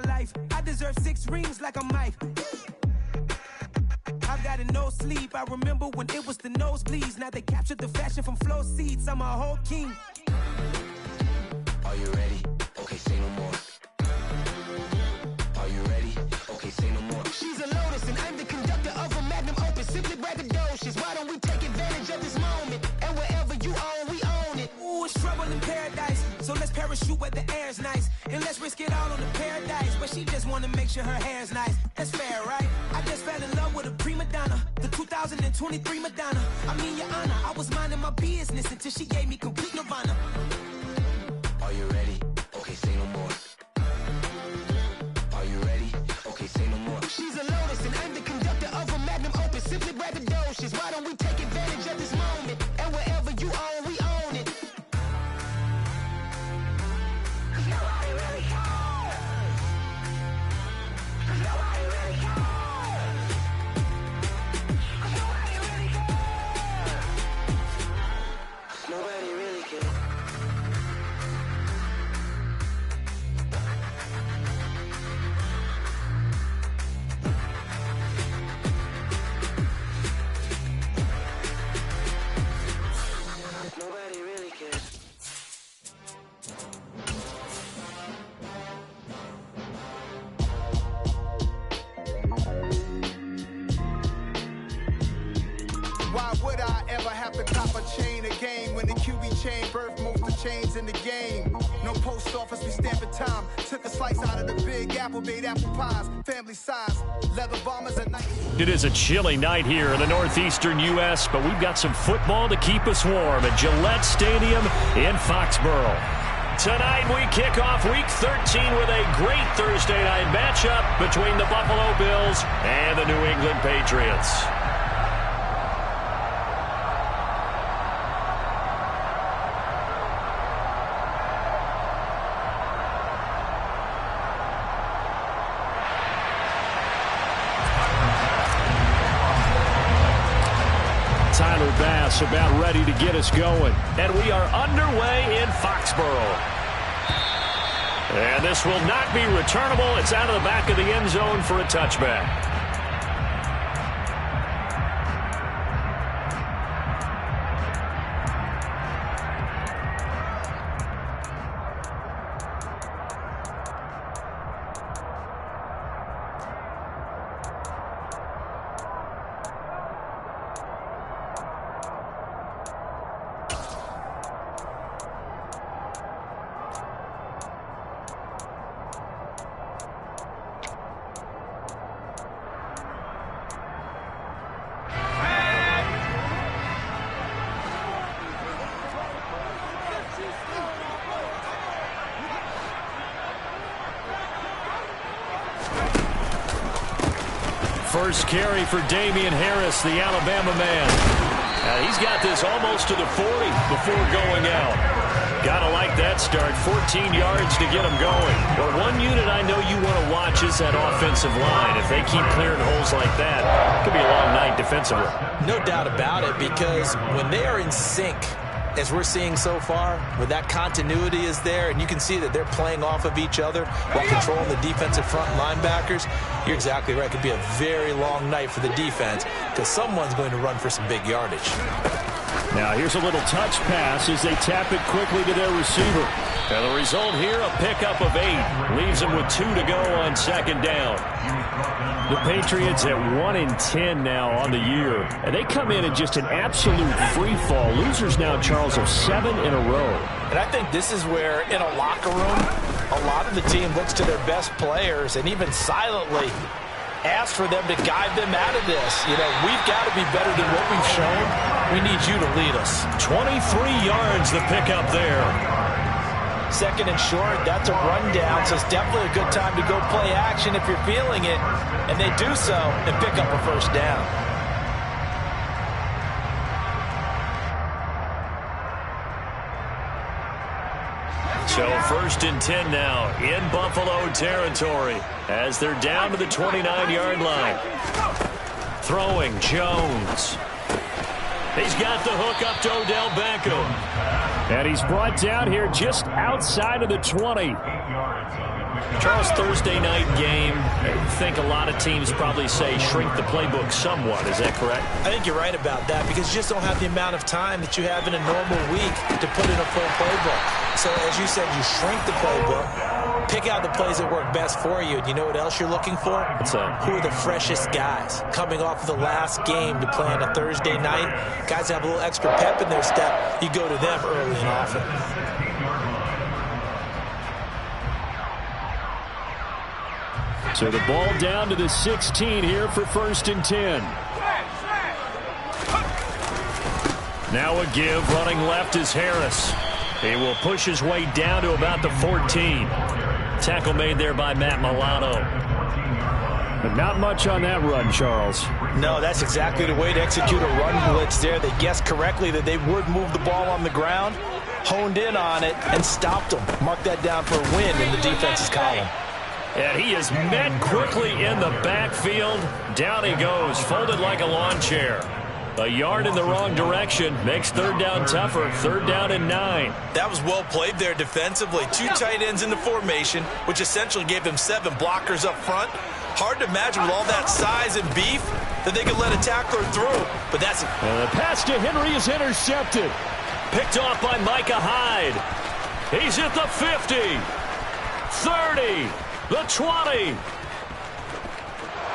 life. I deserve 6 rings like a Mike. I've got a no sleep. I remember when it was the nosebleeds. Now they captured the fashion from flow seats. I'm a whole king. Are you ready? Okay, say no more. Are you ready? Okay, say no more. She's a lotus and I'm the conductor of a magnum opus. Simply braggadocious. Why don't we take advantage of this moment? And wherever you own, we own it. Ooh, it's trouble in paradise. So let's parachute where the air's nice. And let's risk it all on the paradise. But she just wanna make sure her hair's nice. That's fair, right? I just fell in love with a prima donna. The 2023 Madonna. I mean, your honor, I was minding my business until she gave me complete nirvana. Are you ready? Okay, say no more. Are you ready? Okay, say no more. She's a lotus and I'm the conductor of a magnum opus. Simply braggadocious. Why don't we take advantage of this moment? And wherever you own, we own it. Cause nobody really cares. Cause nobody really cares. Cause nobody really cares. Nobody really cares. Nobody really cares. Why would I ever have to cop a chain again when the QB chain birthed most of the chains in the game? No post office, we stamping time. Took a slice out of the big apple, made apple pies, family size, leather bombers at night. It is a chilly night here in the northeastern U.S., but we've got some football to keep us warm at Gillette Stadium in Foxborough. Tonight we kick off Week 13 with a great Thursday night matchup between the Buffalo Bills and the New England Patriots. About ready to get us going, and we are underway in Foxborough, and this will not be returnable. It's out of the back of the end zone for a touchback. First carry for Damian Harris, the Alabama man. He's got this almost to the 40 before going out. Gotta like that start. 14 yards to get him going. Well, one unit I know you want to watch is that offensive line. If they keep clearing holes like that, it could be a long night defensively. No doubt about it, because when they are in sync, as we're seeing so far, when that continuity is there, and you can see that they're playing off of each other while controlling the defensive front linebackers, you're exactly right. It could be a very long night for the defense because someone's going to run for some big yardage. Now here's a little touch pass as they tap it quickly to their receiver. And the result here, a pickup of 8. Leaves them with 2 to go on second down. The Patriots at 1-10 now on the year. And they come in just an absolute free fall. Losers now, Charles, of 7 in a row. And I think this is where, in a locker room, a lot of the team looks to their best players and even silently asks for them to guide them out of this. You know, we've got to be better than what we've shown. We need you to lead us. 23 yards the pickup there. Second and short, that's a rundown, so it's definitely a good time to go play action if you're feeling it. And they do so and pick up a first down. So 1st and 10 now in Buffalo territory as they're down to the 29-yard line. Throwing Jones. He's got the hook up to Odell Beckham. And he's brought down here just outside of the 20. Charles, Thursday night game, I think a lot of teams probably say shrink the playbook somewhat. Is that correct? I think you're right about that because you just don't have the amount of time that you have in a normal week to put in a full playbook. So, as you said, you shrink the playbook, pick out the plays that work best for you. And you know what else you're looking for? What's that? Who are the freshest guys coming off of the last game to play on a Thursday night? Guys that have a little extra pep in their step, you go to them early and often. So the ball down to the 16 here for 1st and 10. Now a give, running left is Harris. He will push his way down to about the 14. Tackle made there by Matt Milano. But not much on that run, Charles. No, that's exactly the way to execute a run blitz there. They guessed correctly that they would move the ball on the ground, honed in on it, and stopped them. Mark that down for a win in the defense's column. And he is met quickly in the backfield. Down he goes, folded like a lawn chair. A yard in the wrong direction makes 3rd down tougher. 3rd down and 9. That was well played there defensively. 2 tight ends in the formation, which essentially gave them 7 blockers up front. Hard to imagine with all that size and beef that they could let a tackler through. But that's the pass to Henry is intercepted. Picked off by Micah Hyde. He's at the 50. 30. The 20.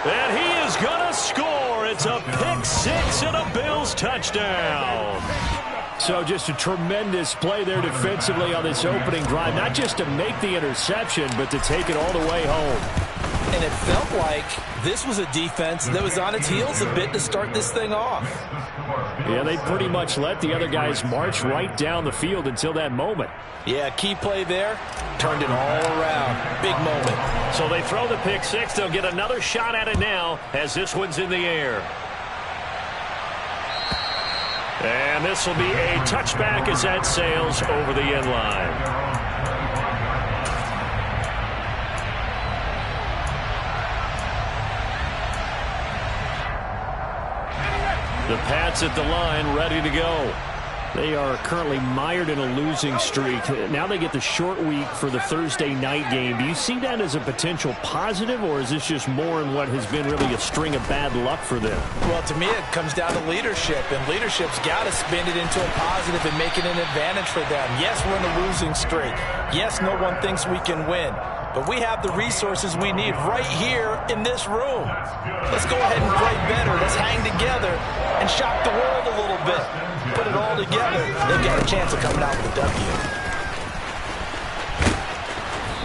And he is going to score. It's a pick 6 and a Bills touchdown. So just a tremendous play there defensively on this opening drive. Not just to make the interception, but to take it all the way home. And it felt like this was a defense that was on its heels a bit to start this thing off. Yeah, they pretty much let the other guys march right down the field until that moment. Yeah, key play there. Turned it all around. Big moment. So they throw the pick 6. They'll get another shot at it now as this one's in the air. And this will be a touchback as that sails over the end line. The Pats at the line, ready to go. They are currently mired in a losing streak. Now they get the short week for the Thursday night game. Do you see that as a potential positive, or is this just more in what has been really a string of bad luck for them? Well, to me, it comes down to leadership, and leadership's got to spin it into a positive and make it an advantage for them. Yes, we're in a losing streak. Yes, no one thinks we can win. But we have the resources we need right here in this room. Let's go ahead and play better. Let's hang together and shock the world a little bit. Put it all together. They've got a chance of coming out with a W.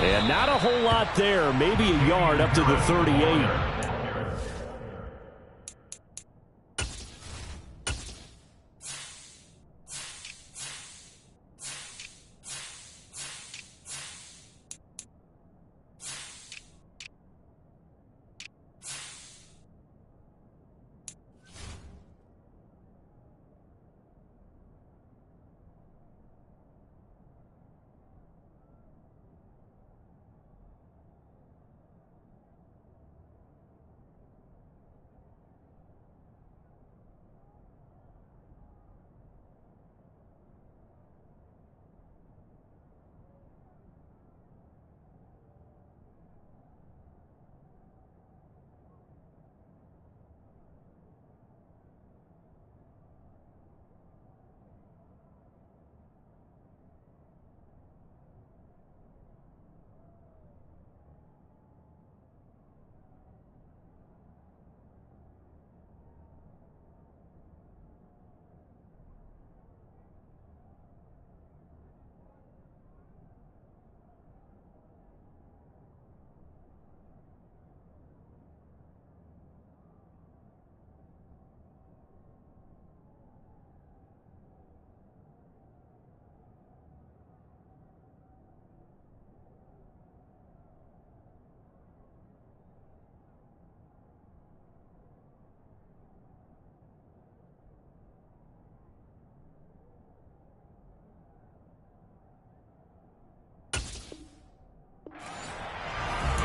And not a whole lot there. Maybe a yard up to the 38.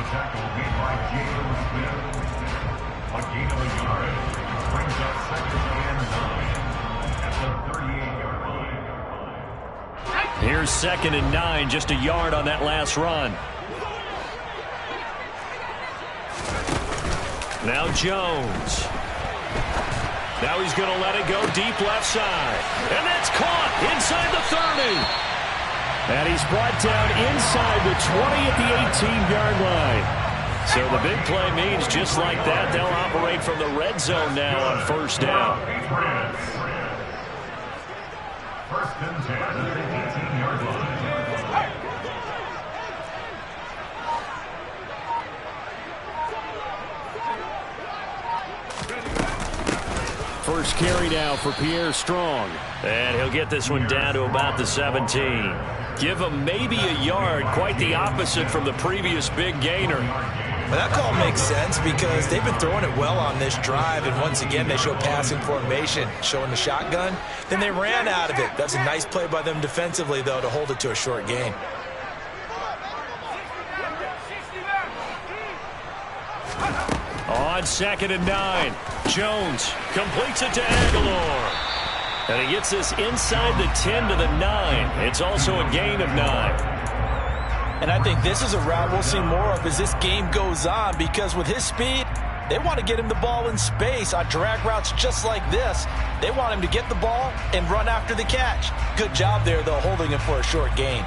Tackle made by James Smith. A gain of a yard. Brings up 2nd and 9 at the 38-yard line. Here's 2nd and 9, just a yard on that last run. Now Jones. Now he's going to let it go deep left side. And that's caught inside the 30. And he's brought down inside the 20 at the 18-yard line. So the big play means just like that, they'll operate from the red zone now on 1st down. First and 10 at the 18-yard line. First carry now for Pierre Strong. And he'll get this one down to about the 17. Give him maybe a yard, quite the opposite from the previous big gainer. Well, that call makes sense because they've been throwing it well on this drive, and once again they show passing formation, showing the shotgun. Then they ran out of it. That's a nice play by them defensively, though, to hold it to a short gain. On 2nd and 9, Jones completes it to Aguilar. And he gets this inside the 10 to the 9. It's also a gain of 9. And I think this is a route we'll see more of as this game goes on, because with his speed, they want to get him the ball in space on drag routes just like this. They want him to get the ball and run after the catch. Good job there, though, holding him for a short gain.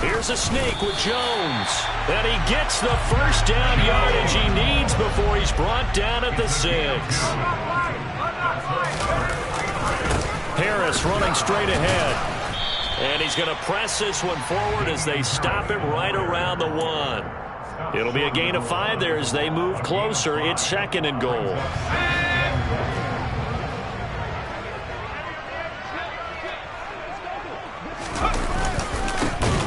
Here's a sneak with Jones. And he gets the first down yardage he needs before he's brought down at the 6. Harris running straight ahead. And he's going to press this one forward as they stop him right around the 1. It'll be a gain of 5 there as they move closer. It's 2nd and goal.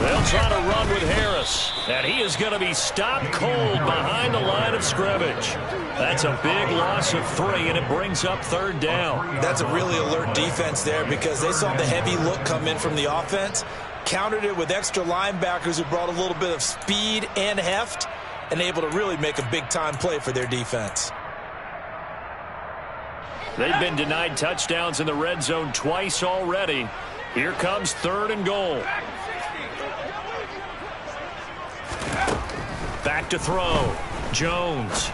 They'll try to run with Harris, and he is going to be stopped cold behind the line of scrimmage. That's a big loss of 3, and it brings up 3rd down. That's a really alert defense there because they saw the heavy look come in from the offense, countered it with extra linebackers who brought a little bit of speed and heft, and able to really make a big-time play for their defense. They've been denied touchdowns in the red zone twice already. Here comes 3rd and goal. Back to throw. Jones.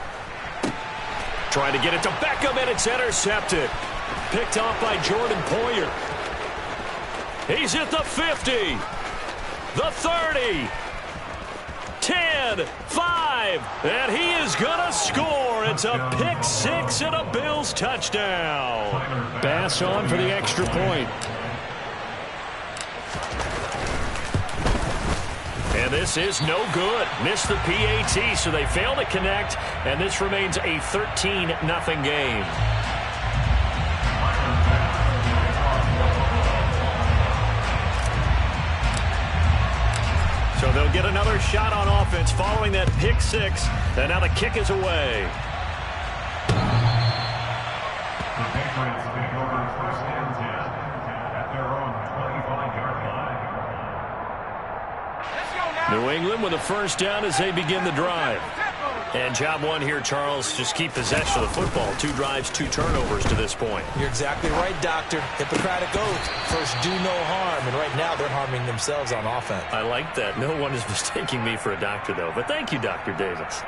Trying to get it to Beckham, and it's intercepted. Picked off by Jordan Poyer. He's at the 50. The 30. 10, 5, and he is going to score. It's a pick 6 and a Bills touchdown. Bass on for the extra point. And this is no good. Missed the PAT, so they fail to connect, and this remains a 13-0 game. So they'll get another shot on offense following that pick 6, and now the kick is away. The Patriots take over 1st and 10 at their own 25-yard line. New England with a first down as they begin the drive. And job 1 here, Charles, just keep possession of the football. 2 drives, 2 turnovers to this point. You're exactly right, Doctor. Hippocratic oath. First, do no harm. And right now, they're harming themselves on offense. I like that. No one is mistaking me for a doctor, though. But thank you, Dr. Davis.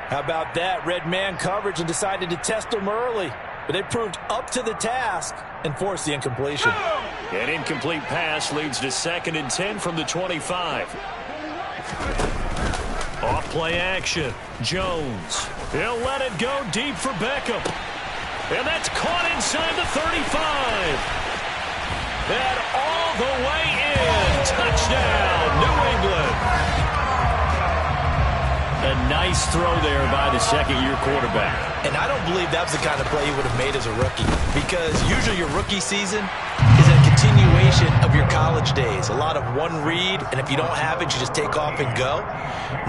How about that? Red man coverage and decided to test them early. But they proved up to the task and forced the incompletion. An incomplete pass leads to 2nd and 10 from the 25. Off play action. Jones. He'll let it go deep for Beckham. And that's caught inside the 35. And all the way in. Touchdown, New England. A nice throw there by the second-year quarterback. And I don't believe that was the kind of play he would have made as a rookie, because usually your rookie season is a continuation of your college days. A lot of one read, and if you don't have it, you just take off and go.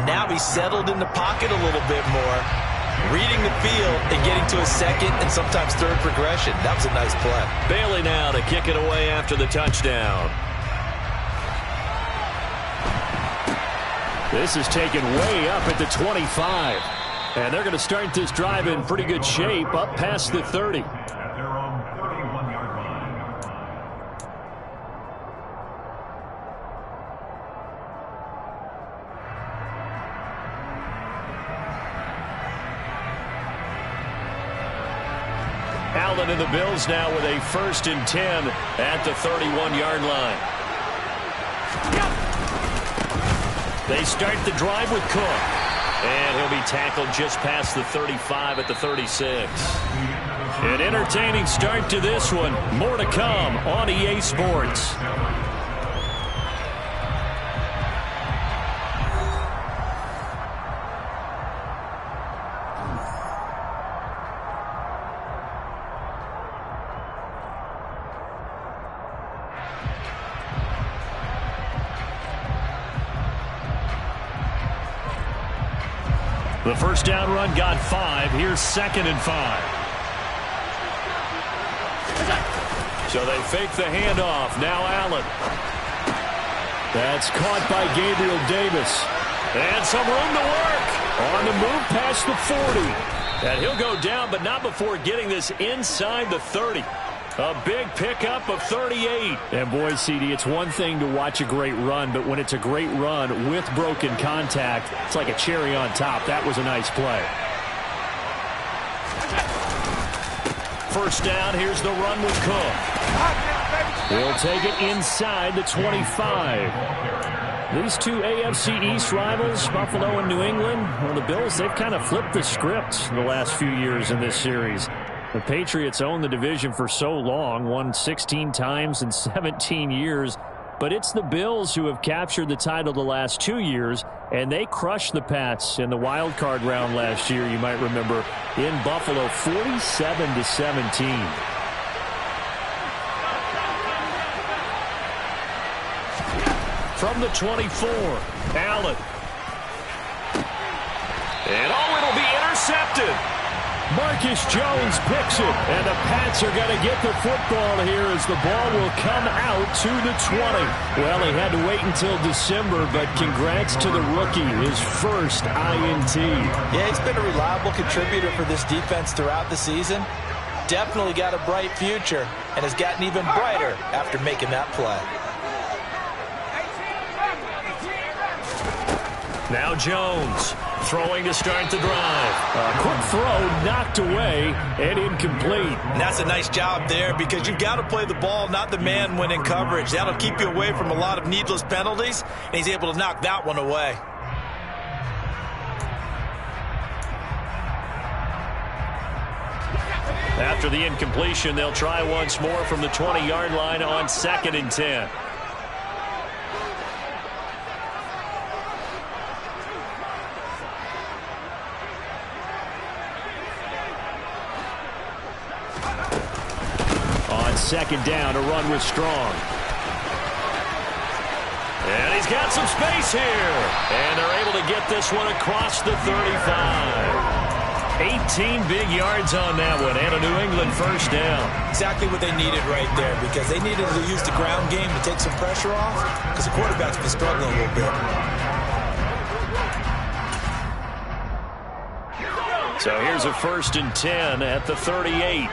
Now he's settled in the pocket a little bit more, reading the field and getting to a second and sometimes third progression. That was a nice play. Bailey now to kick it away after the touchdown. This is taken way up at the 25. And they're going to start this drive in pretty good shape up past the 30. At their own 31-yard line. Allen and the Bills now with a 1st and 10 at the 31-yard line. They start the drive with Cook. And he'll be tackled just past the 35 at the 36. An entertaining start to this one. More to come on EA Sports. The first down run got 5. Here's 2nd and 5. So they fake the handoff. Now Allen. That's caught by Gabriel Davis. And some room to work. On the move past the 40. And he'll go down, but not before getting this inside the 30. A big pickup of 38. And boy, CD, it's one thing to watch a great run, but when it's a great run with broken contact, it's like a cherry on top. That was a nice play. First down, here's the run with Cook. He'll take it inside the 25. These two AFC East rivals, Buffalo and New England, well, the Bills, they've kind of flipped the script the last few years in this series. The Patriots owned the division for so long, won 16 times in 17 years. But it's the Bills who have captured the title the last 2 years, and they crushed the Pats in the wild card round last year, you might remember, in Buffalo, 47-17. From the 24, Allen. And it'll be intercepted. Marcus Jones picks it, and the Pats are going to get the football here as the ball will come out to the 20. Well, he had to wait until December, but congrats to the rookie, his first INT. Yeah, he's been a reliable contributor for this defense throughout the season. Definitely got a bright future, and has gotten even brighter after making that play. Now Jones throwing to start the drive. A quick throw knocked away and incomplete. And that's a nice job there because you've got to play the ball, not the man when in coverage. That'll keep you away from a lot of needless penalties, and he's able to knock that one away. After the incompletion, they'll try once more from the 20-yard line on 2nd and 10. Second down, a run with Strong. And he's got some space here. And they're able to get this one across the 35. 18 big yards on that one, and a New England first down. Exactly what they needed right there, because they needed to use the ground game to take some pressure off, because the quarterback's been struggling a little bit. So here's a 1st and 10 at the 38.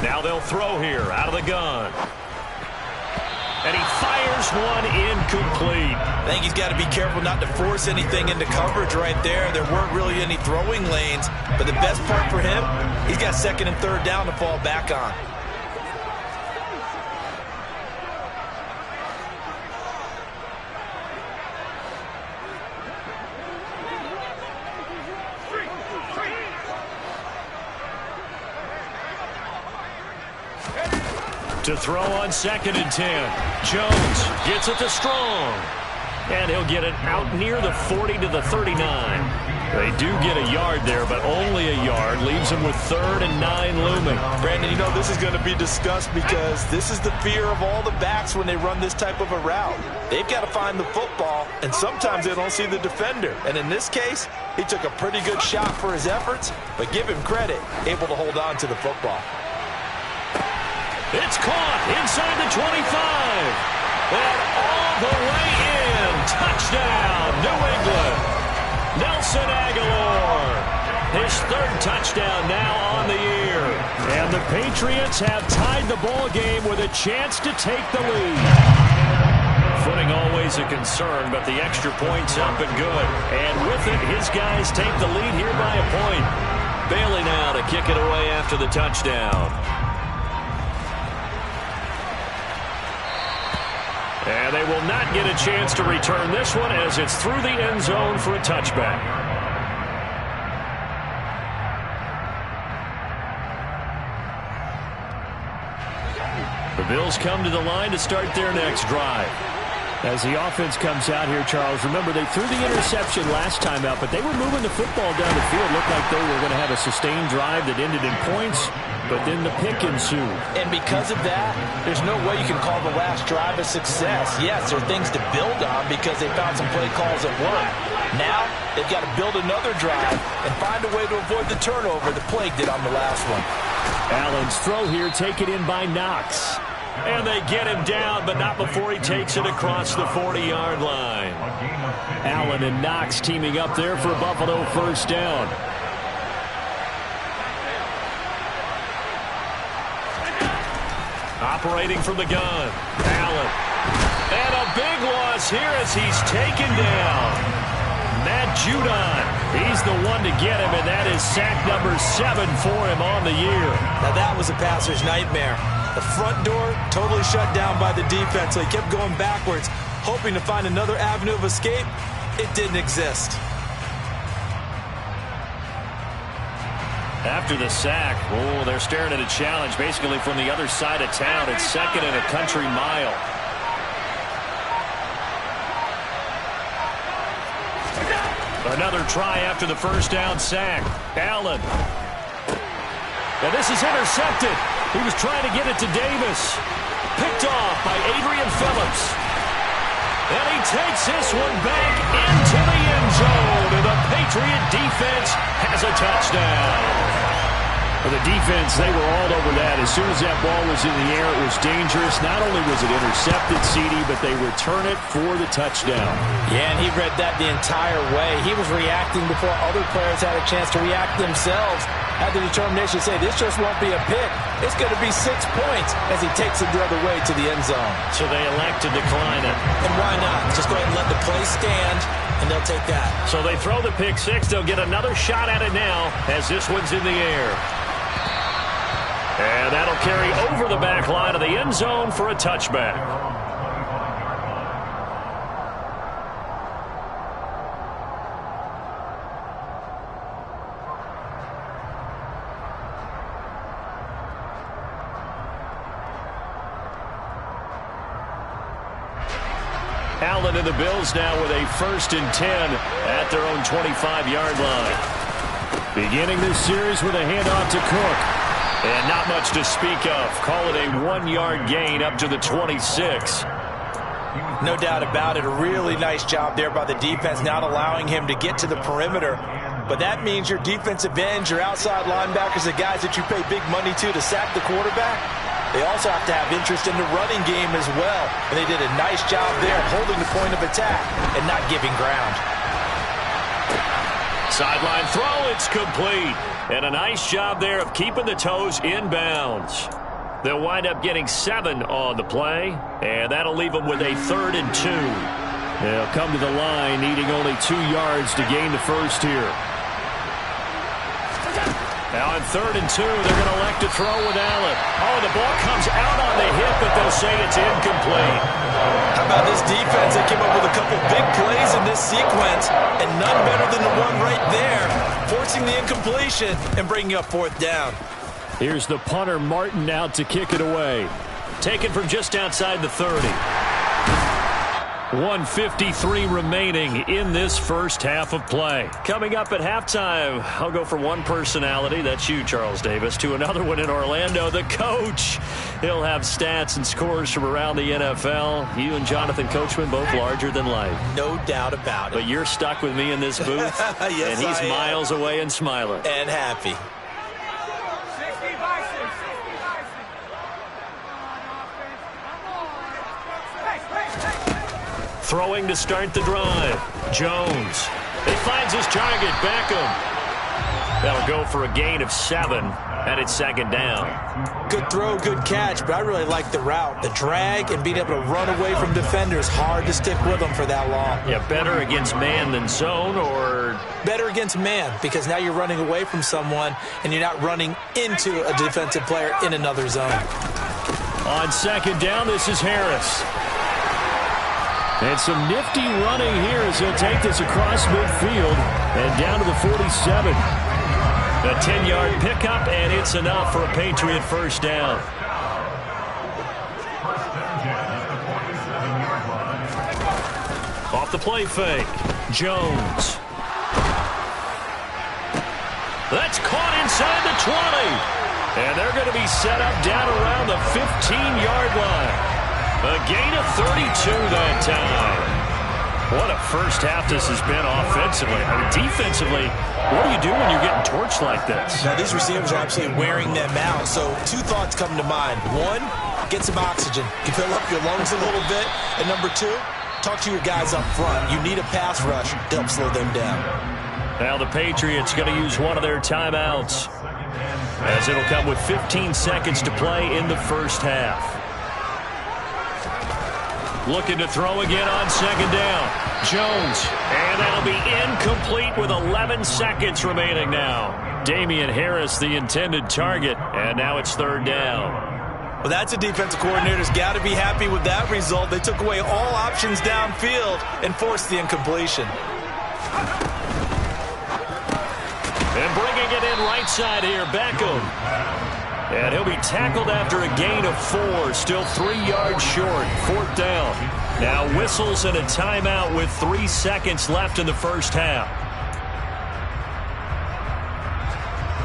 Now they'll throw here out of the gun. And he fires one incomplete. I think he's got to be careful not to force anything into coverage right there. There weren't really any throwing lanes. But the best part for him, he's got 2nd and 3rd down to fall back on. To throw on 2nd and 10. Jones gets it to Strong. And he'll get it out near the 40 to the 39. They do get a yard there, but only a yard. Leaves them with 3rd and 9 looming. Brandon, you know this is going to be discussed because this is the fear of all the backs when they run this type of a route. They've got to find the football, and sometimes they don't see the defender. And in this case, he took a pretty good shot for his efforts, but give him credit, able to hold on to the football. It's caught inside the 25. And all the way in. Touchdown, New England. Nelson Aguilar, his 3rd touchdown now on the year. And the Patriots have tied the ball game with a chance to take the lead. Footing always a concern, but the extra point's up and good. And with it, his guys take the lead here by a point. Bailey now to kick it away after the touchdown. And they will not get a chance to return this one as it's through the end zone for a touchback. The Bills come to the line to start their next drive. As the offense comes out here, Charles, remember they threw the interception last time out, but they were moving the football down the field. Looked like they were going to have a sustained drive that ended in points. But then the pick ensued. And because of that, there's no way you can call the last drive a success. Yes, there are things to build on because they found some play calls that work. Now, they've got to build another drive and find a way to avoid the turnover the plague did on the last one. Allen's throw here taken in by Knox. And they get him down, but not before he takes it across the 40-yard line. Allen and Knox teaming up there for Buffalo first down. Operating from the gun, Allen. And a big loss here as he's taken down. Matt Judon, he's the one to get him, and that is sack number 7 for him on the year. Now that was a passer's nightmare. The front door totally shut down by the defense, so he kept going backwards, hoping to find another avenue of escape. It didn't exist. After the sack, they're staring at a challenge basically from the other side of town. It's 2nd and a country mile. Another try after the first down sack. Allen. And this is intercepted. He was trying to get it to Davis. Picked off by Adrian Phillips. And he takes this one back into the end zone. And the Patriot defense has a touchdown. For the defense, they were all over that. As soon as that ball was in the air, it was dangerous. Not only was it intercepted, CD, but they return it for the touchdown. Yeah, and he read that the entire way. He was reacting before other players had a chance to react themselves. Had the determination to say, this just won't be a pick. It's going to be 6 points as he takes it the other way to the end zone. So they elect to decline it. And why not? Just go ahead and let the play stand, and they'll take that. So they throw the pick 6. They'll get another shot at it now as this one's in the air. And that'll carry over the back line of the end zone for a touchback. Allen and the Bills now with a 1st and 10 at their own 25-yard line. Beginning this series with a handoff to Cook. And not much to speak of. Call it a 1-yard gain up to the 26. No doubt about it. A really nice job there by the defense, not allowing him to get to the perimeter. But that means your defensive ends, your outside linebackers, the guys that you pay big money to sack the quarterback, they also have to have interest in the running game as well. And they did a nice job there holding the point of attack and not giving ground. Sideline throw, it's complete. And a nice job there of keeping the toes in bounds. They'll wind up getting 7 on the play, and that'll leave them with a 3rd and 2. They'll come to the line needing only 2 yards to gain the first here. Now on 3rd and 2, they're going to elect to throw with Allen. Oh, the ball comes out on the hip, but they'll say it's incomplete. How about this defense? They came up with a couple big plays in this sequence, and none better than the one right there, forcing the incompletion and bringing up 4th down. Here's the punter, Martin, out to kick it away. Taken from just outside the 30. 1:53 remaining in this first half of play. Coming up at halftime, I'll go from one personality, that's you, Charles Davis, to another one in Orlando, the coach. He'll have stats and scores from around the NFL. You and Jonathan Coachman, both larger than life. No doubt about it. But you're stuck with me in this booth, yes, and he's miles away and smiling. And happy. Throwing to start the drive. Jones. He finds his target. Beckham. That'll go for a gain of 7, and it's second down. Good throw, good catch, but I really like the route. The drag and being able to run away from defenders. Hard to stick with them for that long. Yeah, better against man than zone, or? Better against man, because now you're running away from someone, and you're not running into a defensive player in another zone. On second down, this is Harris. And some nifty running here as he'll take this across midfield and down to the 47. A 10-yard pickup, and it's enough for a Patriot first down. Off the play fake. Jones. That's caught inside the 20. And they're going to be set up down around the 15-yard line. A gain of 32 that time. What a first half this has been offensively. I mean, defensively, what do you do when you're getting torched like this? Now, these receivers are absolutely wearing them out. So, 2 thoughts come to mind. 1, get some oxygen. You fill up your lungs a little bit. And number 2, talk to your guys up front. You need a pass rush to help slow them down. Now the Patriots going to use one of their timeouts, as it'll come with 15 seconds to play in the first half. Looking to throw again on second down. Jones. And that'll be incomplete with 11 seconds remaining now. Damian Harris, the intended target. And now it's third down. Well, that's a defensive coordinator's got to be happy with that result. They took away all options downfield and forced the incompletion. And bringing it in right side here, Beckham. And he'll be tackled after a gain of 4, still 3 yards short, fourth down. Now whistles and a timeout with 3 seconds left in the first half.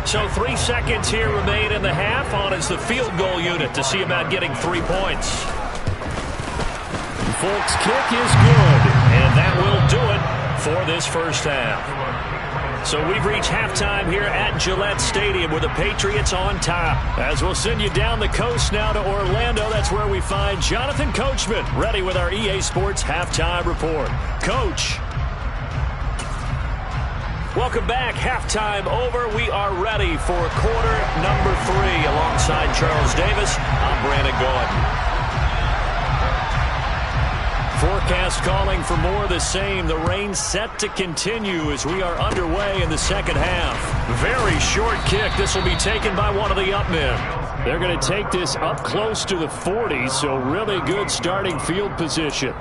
So 3 seconds here remain in the half. On is the field goal unit to see about getting 3 points. Folks, kick is good, and that will do it for this first half. So we've reached halftime here at Gillette Stadium with the Patriots on top. As we'll send you down the coast now to Orlando, that's where we find Jonathan Coachman ready with our EA Sports Halftime Report. Coach. Welcome back. Halftime over. We are ready for quarter number 3 alongside Charles Davis. I'm Brandon Gordon. Forecast calling for more of the same. The rain set to continue as we are underway in the second half. Very short kick. This will be taken by one of the up men. They're going to take this up close to the 40, so really good starting field position.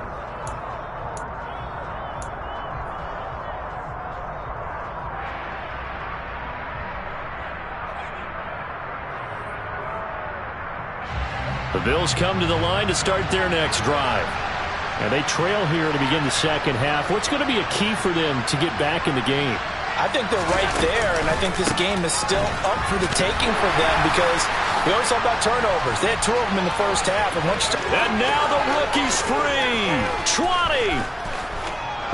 The Bills come to the line to start their next drive. And they trail here to begin the second half. What's going to be a key for them to get back in the game? I think they're right there, and I think this game is still up for the taking for them because we always talk about turnovers. They had 2 of them in the first half. And now the rookie's free. 20.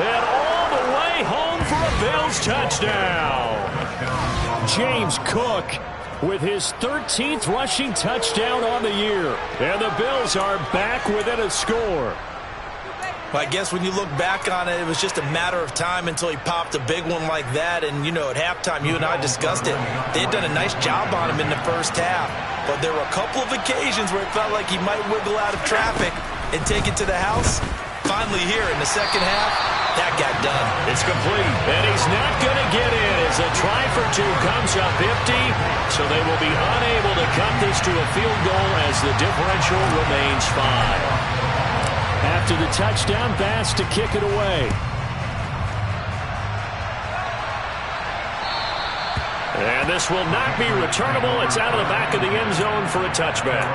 And all the way home for a Bills touchdown. James Cook with his 13th rushing touchdown on the year. And the Bills are back within a score. Well, I guess when you look back on it, it was just a matter of time until he popped a big one like that. And, you know, at halftime, you and I discussed it. They had done a nice job on him in the first half. But there were a couple of occasions where it felt like he might wiggle out of traffic and take it to the house. Finally here in the second half, that got done. It's complete. And he's not going to get in as a try for 2 comes up empty. So they will be unable to cut this to a field goal as the differential remains 5. After the touchdown, Bass to kick it away. And this will not be returnable. It's out of the back of the end zone for a touchback.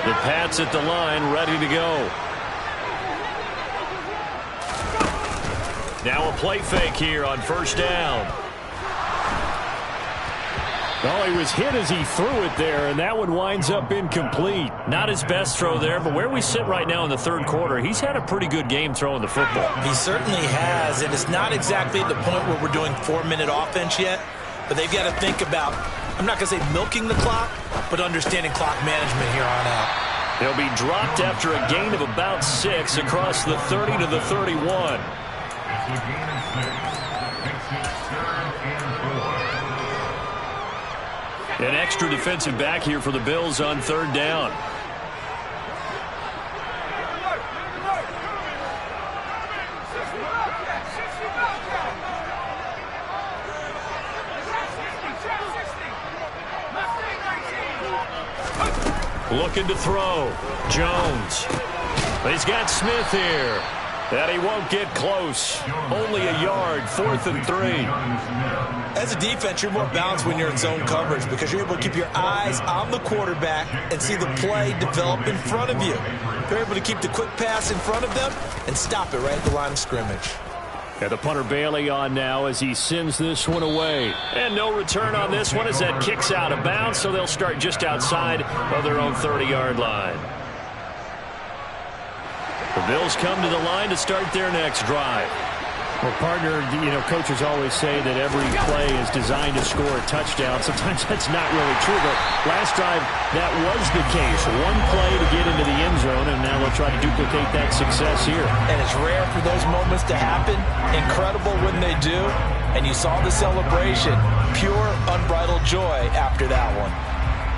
The Pats at the line, ready to go. Now a play fake here on first down. Oh, he was hit as he threw it there, and that one winds up incomplete. Not his best throw there, but where we sit right now in the third quarter, he's had a pretty good game throwing the football. He certainly has, and it's not exactly at the point where we're doing 4-minute offense yet, but they've got to think about, I'm not going to say milking the clock, but understanding clock management here on out. He'll be dropped after a gain of about 6 across the 30 to the 31. It's a gain of 6. Makes it 3rd and 4. An extra defensive back here for the Bills on third down. Looking to throw. Jones. He's got Smith here. And he won't get close. Only a yard, 4th and 3. As a defense, you're more balanced when you're in zone coverage because you're able to keep your eyes on the quarterback and see the play develop in front of you. You're able to keep the quick pass in front of them and stop it right at the line of scrimmage. And the punter Bailey on now as he sends this one away. And no return on this one as that kicks out of bounds, so they'll start just outside of their own 30-yard line. The Bills come to the line to start their next drive. Well, partner, coaches always say that every play is designed to score a touchdown. Sometimes that's not really true, but last drive, that was the case. One play to get into the end zone, and now they'll try to duplicate that success here. And it's rare for those moments to happen. Incredible when they do. And you saw the celebration. Pure, unbridled joy after that one.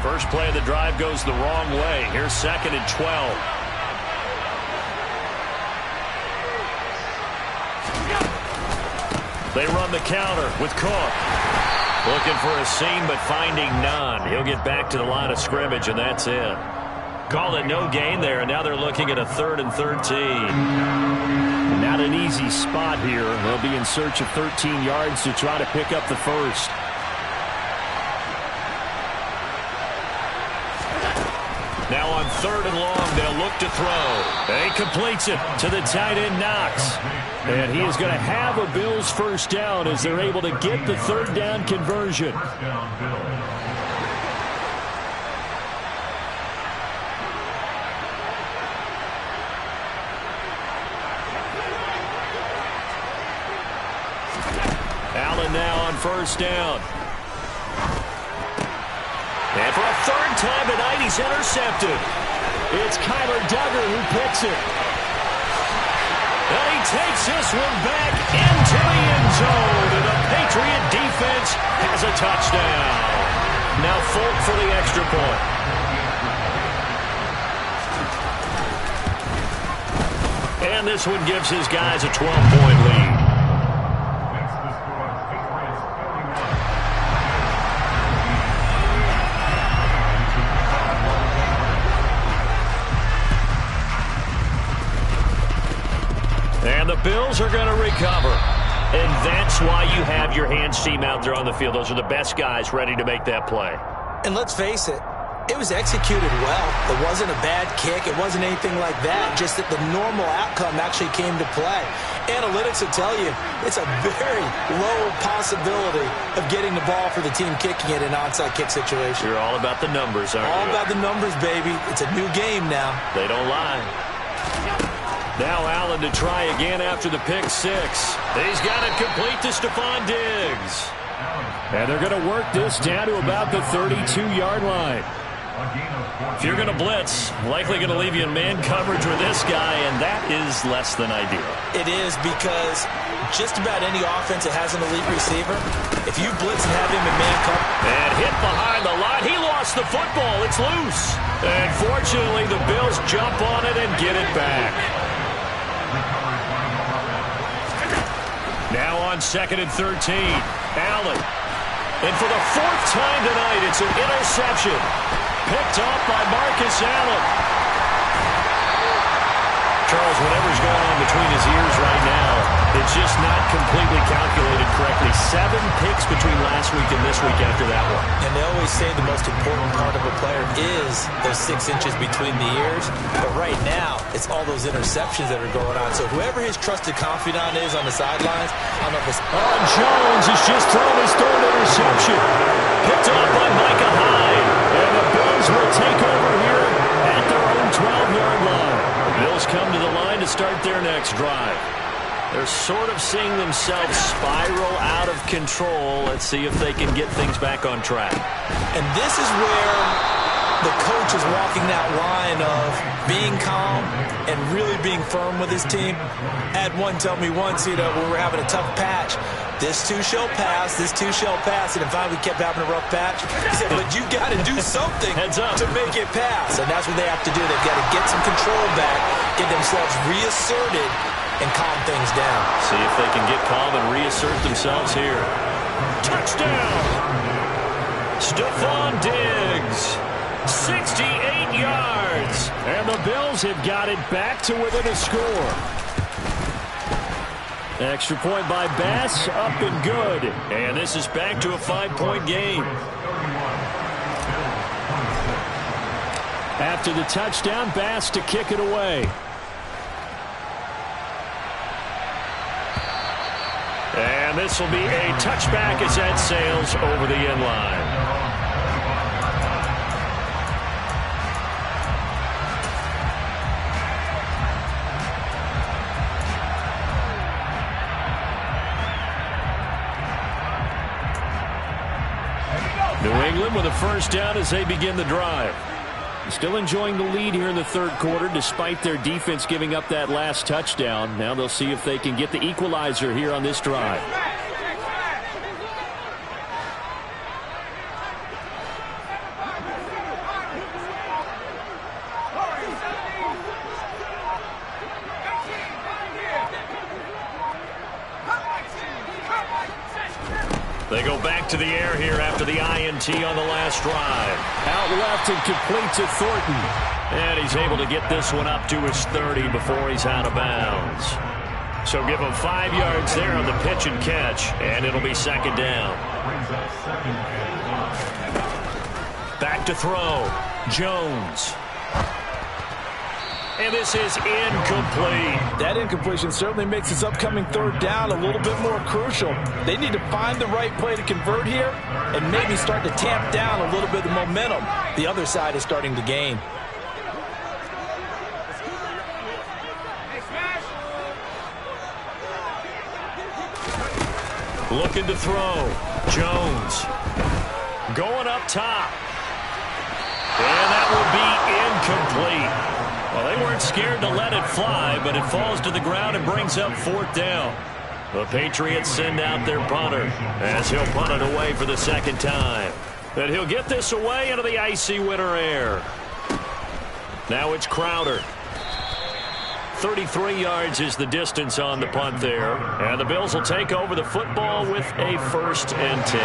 First play of the drive goes the wrong way. Here's 2nd and 12. They run the counter with Cook. Looking for a seam, but finding none. He'll get back to the line of scrimmage, and that's it. Call it no gain there, and now they're looking at a 3rd and 13. Not an easy spot here. They'll be in search of 13 yards to try to pick up the first. Now on 3rd and long, they'll look to throw. He completes it to the tight end, Knox. And he is going to have a Bills first down as they're able to get the 3rd down conversion. First down, Bills. Allen now on first down. And for a 3rd time tonight, he's intercepted. It's Kyler Duggar who picks it. And he takes this one back into the end zone. And the Patriot defense has a touchdown. Now Folk for the extra point. And this one gives his guys a 12-point lead. That's the score. Patriots 31. And the Bills are going to recover. And that's why you have your hands team out there on the field. Those are the best guys ready to make that play. And let's face it, it was executed well. It wasn't a bad kick. It wasn't anything like that. Just that the normal outcome actually came to play. Analytics will tell you it's a very low possibility of getting the ball for the team kicking it in an onside kick situation. You're all about the numbers, aren't you? All about the numbers, baby. It's a new game now. They don't lie. Now Allen to try again after the pick six. He's got it complete to Stephon Diggs. And they're going to work this down to about the 32-yard line. If you're going to blitz, likely going to leave you in man coverage with this guy, and that is less than ideal. It is, because just about any offense that has an elite receiver, if you blitz and have him in man coverage. And hit behind the line. He lost the football. It's loose. And fortunately, the Bills jump on it and get it back. Now on 2nd and 13, Allen. And for the 4th time tonight, it's an interception. Picked off by Marcus Allen. Charles, whatever's going on between his ears right now It's just not completely calculated correctly. 7 picks between last week and this week after that one. And they always say the most important part of a player is those 6 inches between the ears. But right now, it's all those interceptions that are going on. So whoever his trusted confidant is on the sidelines, I don't know if it's... Jones has just thrown his 3rd interception. Picked off by Micah Hyde. And the Bills will take over here at their own 12-yard line. The Bills come to the line to start their next drive. They're sort of seeing themselves spiral out of control. Let's see if they can get things back on track. And this is where the coach is walking that line of being calm and really being firm with his team. I had one tell me once, when we're having a tough patch, this too shall pass, this too shall pass. And finally we kept having a rough patch. He said, but you got to do something to make it pass. And that's what they have to do. They've got to get some control back, get themselves reasserted, and calm things down. See if they can get calm and reassert themselves here. Touchdown! Stephon Diggs. 68 yards. And the Bills have got it back to within a score. Extra point by Bass, up and good. And this is back to a 5-point game. After the touchdown, Bass to kick it away. And this will be a touchback as that sails over the end line. New England with a first down as they begin the drive. Still enjoying the lead here in the 3rd quarter despite their defense giving up that last touchdown. Now they'll see if they can get the equalizer here on this drive. They go back to the air here after the INT on the last drive. Out left and complete to Thornton. And he's able to get this one up to his 30 before he's out of bounds. So give him 5 yards there on the pitch and catch, and it'll be 2nd down. Back to throw. Jones. And this is incomplete. That incompletion certainly makes this upcoming 3rd down a little bit more crucial. They need to find the right play to convert here and maybe start to tamp down a little bit of momentum. The other side is starting to gain. Looking to throw. Jones. Going up top. And that will be incomplete. Well, they weren't scared to let it fly, but it falls to the ground and brings up 4th down. The Patriots send out their punter as he'll punt it away for the 2nd time. And he'll get this away into the icy winter air. Now it's Crowder. 33 yards is the distance on the punt there. And the Bills will take over the football with a 1st and 10.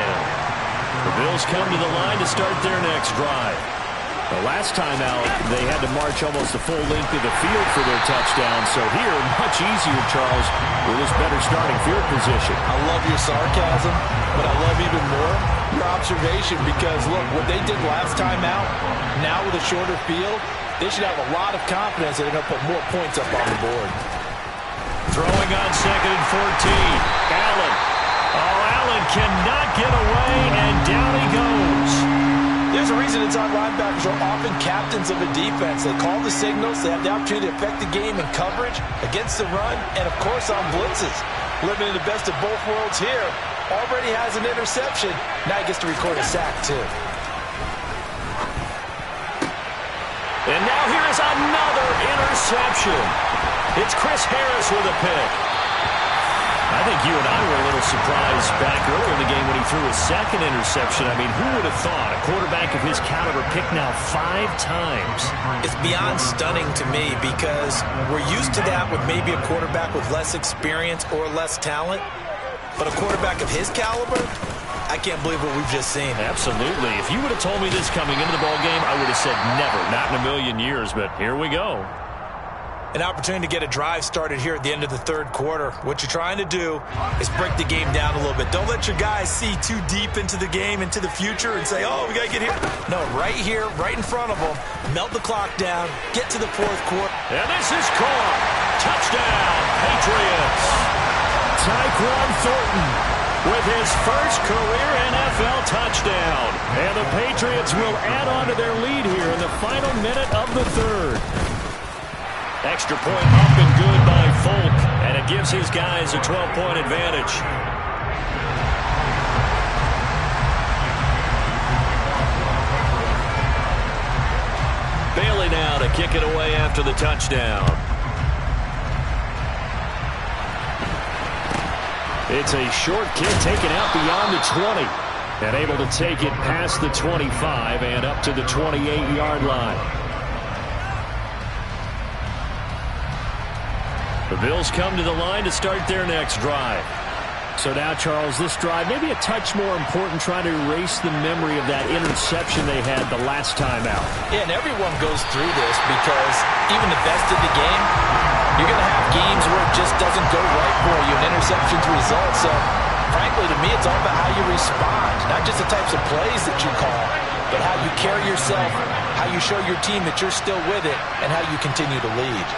The Bills come to the line to start their next drive. The last time out, they had to march almost the full length of the field for their touchdown. So here, much easier, Charles, with this better starting field position. I love your sarcasm, but I love even more your observation because, look, what they did last time out, now with a shorter field, they should have a lot of confidence that they're going to put more points up on the board. Throwing on 2nd and 14. Allen. Oh, Allen cannot get away, and down he goes. There's a reason inside linebackers are often captains of a defense. They call the signals. They have the opportunity to affect the game in coverage, against the run, and, of course, on blitzes. Living in the best of both worlds here. Already has an interception. Now he gets to record a sack, too. And now here is another interception. It's Chris Harris with a pick. I think you and I were a little surprised back earlier in the game when he threw his 2nd interception. I mean, who would have thought a quarterback of his caliber picked now 5 times? It's beyond stunning to me because we're used to that with maybe a quarterback with less experience or less talent. But a quarterback of his caliber, I can't believe what we've just seen. Absolutely. If you would have told me this coming into the ballgame, I would have said never, not in a million years. But here we go. an opportunity to get a drive started here at the end of the third quarter. What you're trying to do is break the game down a little bit. Don't let your guys see too deep into the game, into the future, and say, oh, we got to get here. No, right here, right in front of them. Melt the clock down, get to the fourth quarter. And this is caught. Touchdown, Patriots. Tyquan Thornton with his first career NFL touchdown. And the Patriots will add on to their lead here in the final minute of the third. Extra point up and good by Folk, and it gives his guys a 12-point advantage. Bailey now to kick it away after the touchdown. It's a short kick taken out beyond the 20, and able to take it past the 25 and up to the 28-yard line. The Bills come to the line to start their next drive. So now, Charles, this drive maybe a touch more important, trying to erase the memory of that interception they had the last time out. Yeah, and everyone goes through this because even the best of the game, you're going to have games where it just doesn't go right for you, and interceptions result. So, frankly, to me, it's all about how you respond, not just the types of plays that you call, but how you carry yourself, how you show your team that you're still with it, and how you continue to lead.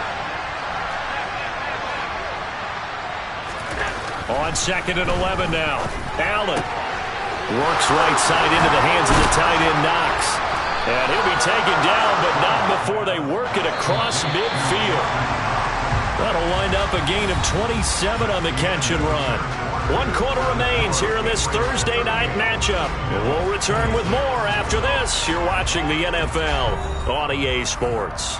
On 2nd and 11 now. Allen works right side into the hands of the tight end Knox. And he'll be taken down, but not before they work it across midfield. That'll wind up a gain of 27 on the catch and run. 1 quarter remains here in this Thursday night matchup. And we'll return with more after this. You're watching the NFL on EA Sports.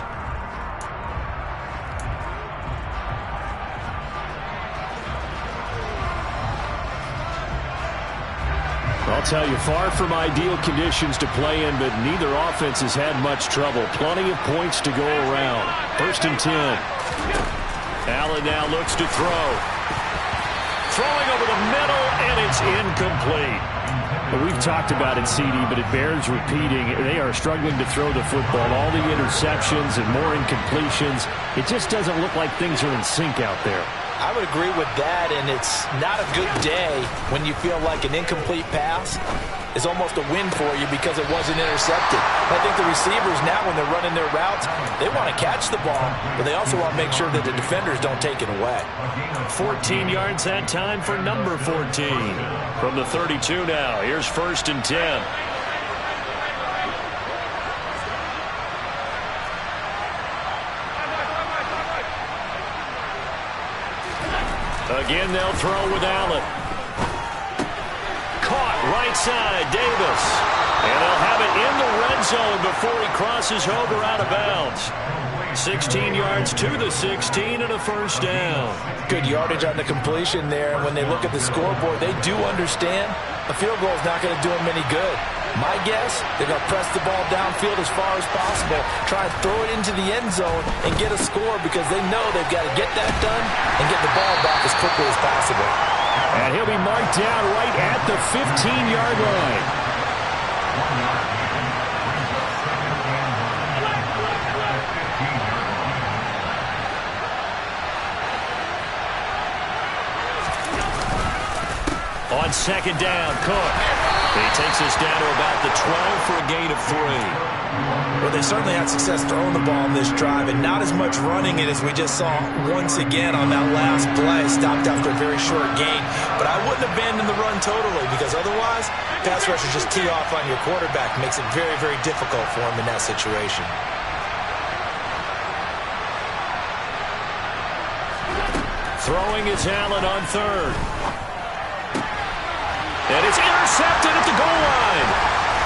I'll tell you, far from ideal conditions to play in, but neither offense has had much trouble. Plenty of points to go around. 1st and 10. Allen now looks to throw. Throwing over the middle, and it's incomplete. Well, we've talked about it, CD, but it bears repeating. They are struggling to throw the football. All the interceptions and more incompletions. It just doesn't look like things are in sync out there. I would agree with that, and it's not a good day when you feel like an incomplete pass is almost a win for you because it wasn't intercepted. I think the receivers now, when they're running their routes, they want to catch the ball, but they also want to make sure that the defenders don't take it away. 14 yards that time for number 14. From the 32 now, here's 1st and 10. Again, they'll throw with Allen. Caught right side, Davis. And they'll have it in the red zone before he crosses over out of bounds. 16 yards to the 16 and a 1st down. Good yardage on the completion there. And when they look at the scoreboard, they do understand a field goal is not going to do them any good. My guess, they're going to press the ball downfield as far as possible, try and throw it into the end zone and get a score because they know they've got to get that done and get the ball back as quickly as possible. And he'll be marked down right at the 15-yard line. On 2nd down, Cook. He takes us down to about the 12 for a gain of 3. Well, they certainly had success throwing the ball in this drive, and not as much running it as we just saw once again on that last play. Stopped after a very short gain. But I wouldn't abandon the run totally, because otherwise, pass rushers just tee off on your quarterback. Makes it very, very difficult for him in that situation. Throwing is Allen on 3rd. And it's intercepted at the goal line.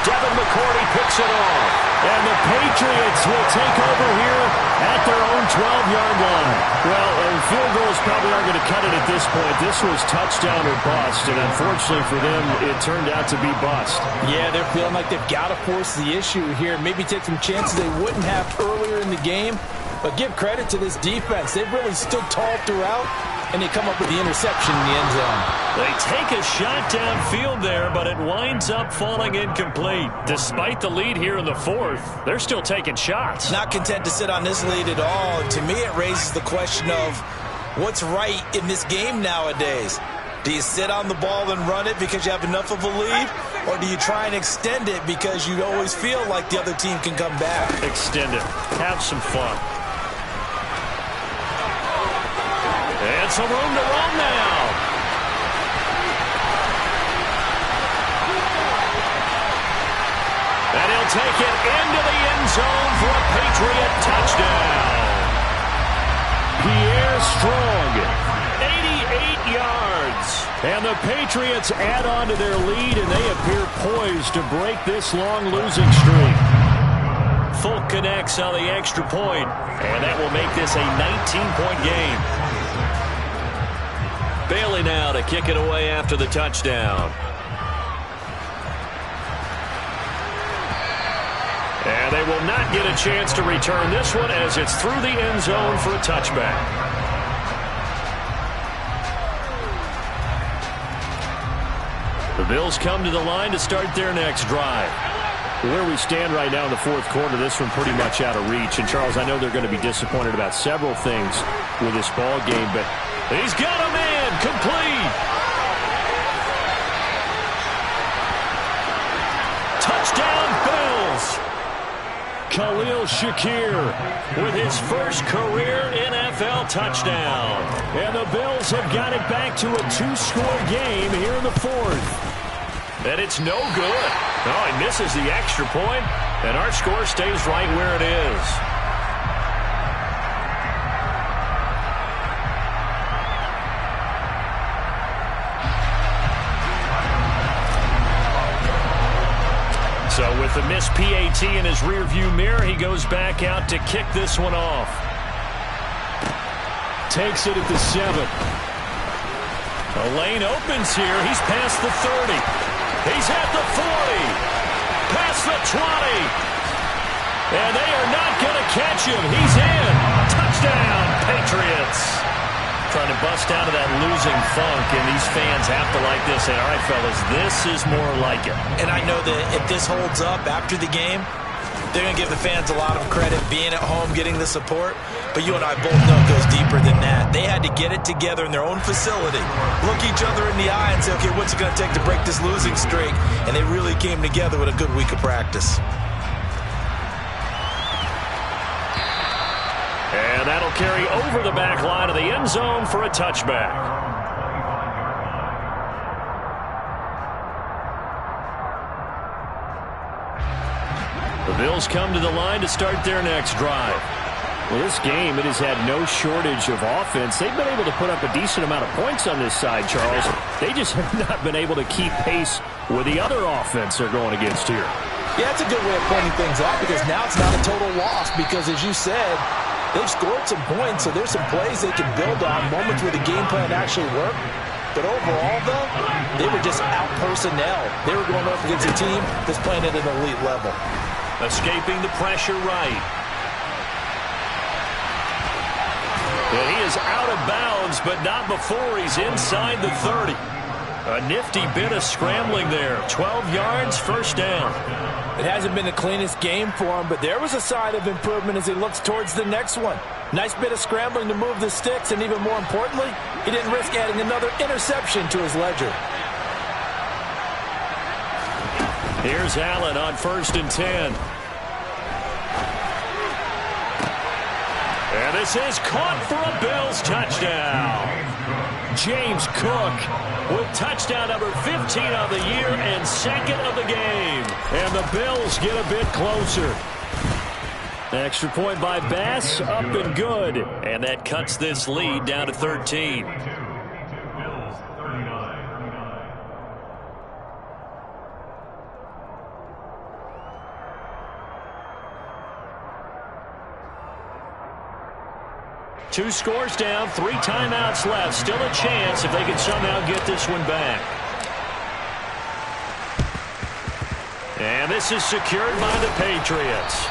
Devin McCourty picks it off. And the Patriots will take over here at their own 12-yard line. Well, field goals probably aren't going to cut it at this point. This was touchdown or bust, and unfortunately for them, it turned out to be bust. Yeah, they're feeling like they've got to force the issue here. Maybe take some chances they wouldn't have earlier in the game. But give credit to this defense. They've really stood tall throughout, and they come up with the interception in the end zone. They take a shot downfield there, but it winds up falling incomplete. Despite the lead here in the fourth, they're still taking shots. Not content to sit on this lead at all. And to me, it raises the question of what's right in this game nowadays. Do you sit on the ball and run it because you have enough of a lead? Or do you try and extend it because you always feel like the other team can come back? Extend it. Have some fun. And some room to run now. And he'll take it into the end zone for a Patriot touchdown. Pierre Strong, 88 yards. And the Patriots add on to their lead, and they appear poised to break this long losing streak. Folk connects on the extra point, and that will make this a 19-point game. Bailey now to kick it away after the touchdown. And they will not get a chance to return this one as it's through the end zone for a touchback. The Bills come to the line to start their next drive. Where we stand right now in the fourth quarter, this one pretty much out of reach. And, Charles, I know they're going to be disappointed about several things with this ball game, but he's got a man complete. Touchdown, Bills. Khalil Shakir with his first career NFL touchdown. And the Bills have got it back to a 2-score game here in the fourth. And it's no good. No, he misses the extra point, and our score stays right where it is. So with the missed PAT in his rearview mirror, he goes back out to kick this one off. Takes it at the 7. The lane opens here. He's past the 30. He's at the 40. Past the 20. And they are not going to catch him. He's in. Touchdown, Patriots. Trying to bust out of that losing funk, and these fans have to like this. And all right, fellas, this is more like it. And I know that if this holds up after the game, they're going to give the fans a lot of credit being at home, getting the support. But you and I both know it goes deeper than that. They had to get it together in their own facility, look each other in the eye and say, okay, what's it going to take to break this losing streak? And they really came together with a good week of practice. And that'll carry over the back line of the end zone for a touchback. The Bills come to the line to start their next drive. Well, this game, it has had no shortage of offense. They've been able to put up a decent amount of points on this side, Charles. They just have not been able to keep pace with the other offense they're going against here. Yeah, that's a good way of pointing things out because now it's not a total loss because, as you said, they've scored some points, so there's some plays they can build on, moments where the game plan actually worked. But overall, though, they were just out personnel. They were going up against a team that's playing at an elite level. Escaping the pressure right. And he is out of bounds, but not before he's inside the 30. A nifty bit of scrambling there. 12 yards, first down. It hasn't been the cleanest game for him, but there was a sign of improvement as he looks towards the next one. Nice bit of scrambling to move the sticks, and even more importantly, he didn't risk adding another interception to his ledger. Here's Allen on 1st and 10. And this is caught for a Bills touchdown. James Cook with touchdown number 15 of the year and second of the game. And the Bills get a bit closer. Extra point by Bass, up and good. And that cuts this lead down to 13. Bills 39. 2 scores down, 3 timeouts left. Still a chance if they can somehow get this one back. And this is secured by the Patriots.